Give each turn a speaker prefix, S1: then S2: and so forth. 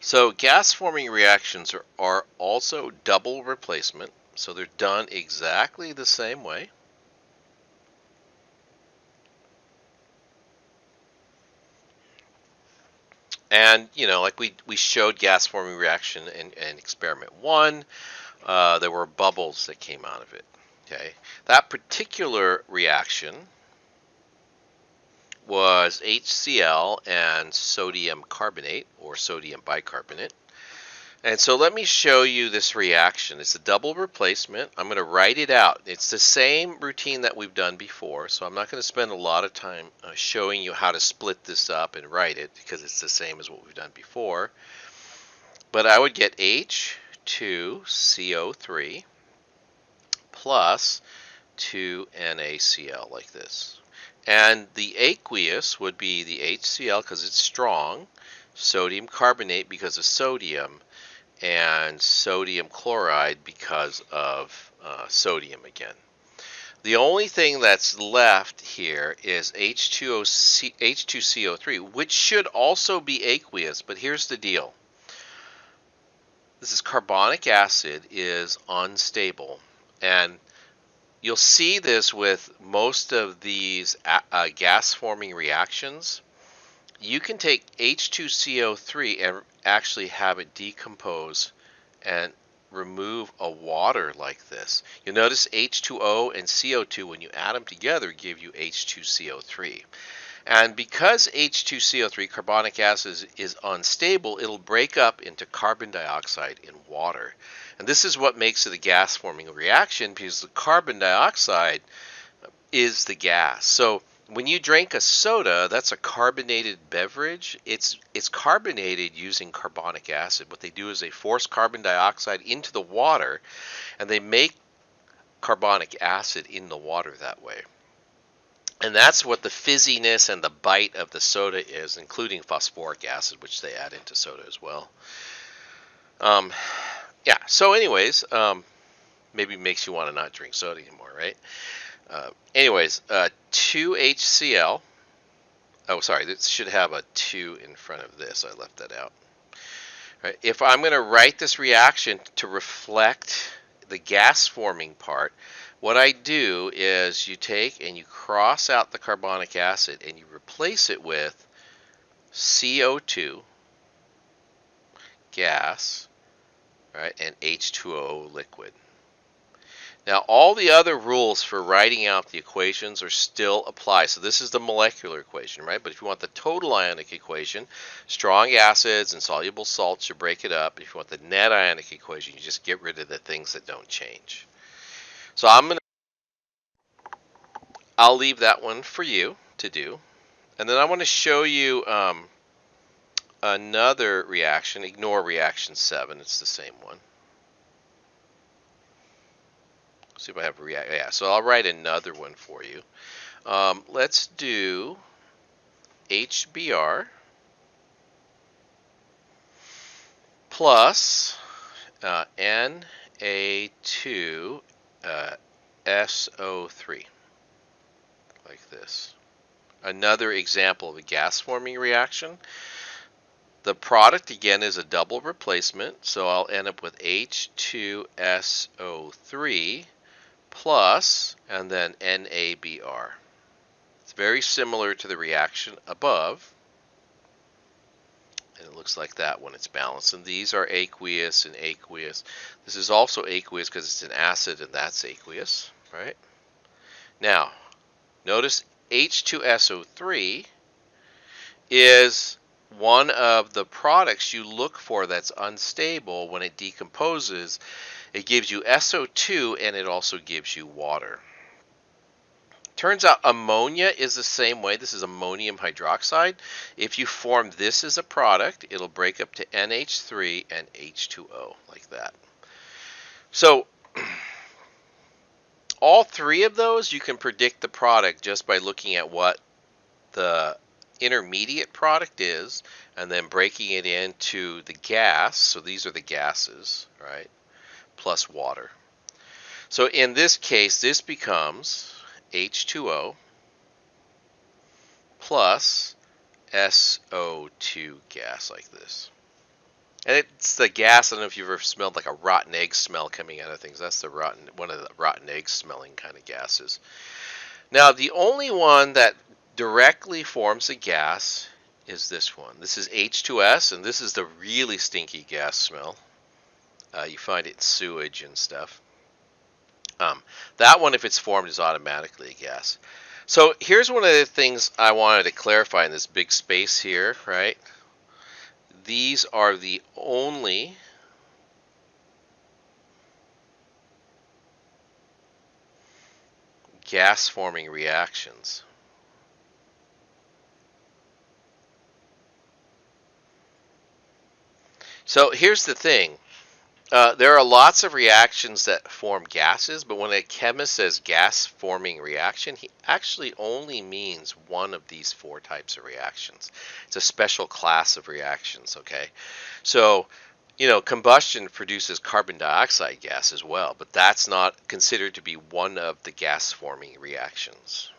S1: So gas-forming reactions are also double replacement, so they're done exactly the same way. And, like we showed gas-forming reaction in experiment one, there were bubbles that came out of it. Okay, that particular reaction was HCl and sodium carbonate or sodium bicarbonate. And so let me show you this reaction. It's a double replacement. I'm going to write it out. It's the same routine that we've done before, so I'm not going to spend a lot of time showing you how to split this up and write it because it's the same as what we've done before. But I would get H2CO3 plus 2NaCl like this. And the aqueous would be the HCl because it's strong, sodium carbonate because of sodium, and sodium chloride because of sodium again. The only thing that's left here is H2CO3, which should also be aqueous, but here's the deal. This is carbonic acid is unstable, and you'll see this with most of these gas-forming reactions. You can take H2CO3 and actually have it decompose and remove a water like this. You'll notice H2O and CO2, when you add them together, give you H2CO3. And because H2CO3, carbonic acid, is unstable, it'll break up into carbon dioxide in water. And this is what makes it a gas-forming reaction, because the carbon dioxide is the gas. So when you drink a soda, that's a carbonated beverage. It's carbonated using carbonic acid. What they do is they force carbon dioxide into the water, and they make carbonic acid in the water that way. And that's what the fizziness and the bite of the soda is, including phosphoric acid, which they add into soda as well. Yeah, so anyways, maybe makes you want to not drink soda anymore, right? Anyways, 2HCl. Oh, sorry, this should have a 2 in front of this. I left that out. Right. If I'm going to write this reaction to reflect the gas forming part, what I do is you take and you cross out the carbonic acid and you replace it with CO2 gas, right, and H2O liquid. Now, all the other rules for writing out the equations are still apply. So this is the molecular equation, right? But if you want the total ionic equation, strong acids and soluble salts, you break it up. If you want the net ionic equation, you just get rid of the things that don't change. So I'll leave that one for you to do. And then I want to show you another reaction. Ignore reaction 7. It's the same one. See if I have yeah, so I'll write another one for you. Let's do HBr plus Na2 SO3 like this. Another example of a gas forming reaction. The product again is a double replacement, so I'll end up with H2SO3 plus and then NaBr. It's very similar to the reaction above, and it looks like that when it's balanced. And these are aqueous and aqueous. This is also aqueous because it's an acid, and that's aqueous, right? Now, notice H2SO3 is one of the products you look for that's unstable. When it decomposes, it gives you SO2 and it also gives you water. Turns out ammonia is the same way. This is ammonium hydroxide. If you form this as a product, it'll break up to NH3 and H2O like that. So all three of those you can predict the product just by looking at what the intermediate product is and then breaking it into the gas. So these are the gases, right? Plus water. So in this case, this becomes H2O plus SO2 gas like this. And it's the gas. I don't know if you've ever smelled like a rotten egg smell coming out of things. That's one of the rotten egg smelling kind of gases. Now, the only one that directly forms a gas is this one. This is H2S, and this is the really stinky gas smell. You find it in sewage and stuff. That one, if it's formed, is automatically a gas. So here's one of the things I wanted to clarify in this big space here, right? These are the only gas forming reactions. So here's the thing. There are lots of reactions that form gases, but when a chemist says gas forming reaction, he actually only means one of these four types of reactions. It's a special class of reactions, okay? So, combustion produces carbon dioxide gas as well, but that's not considered to be one of the gas forming reactions.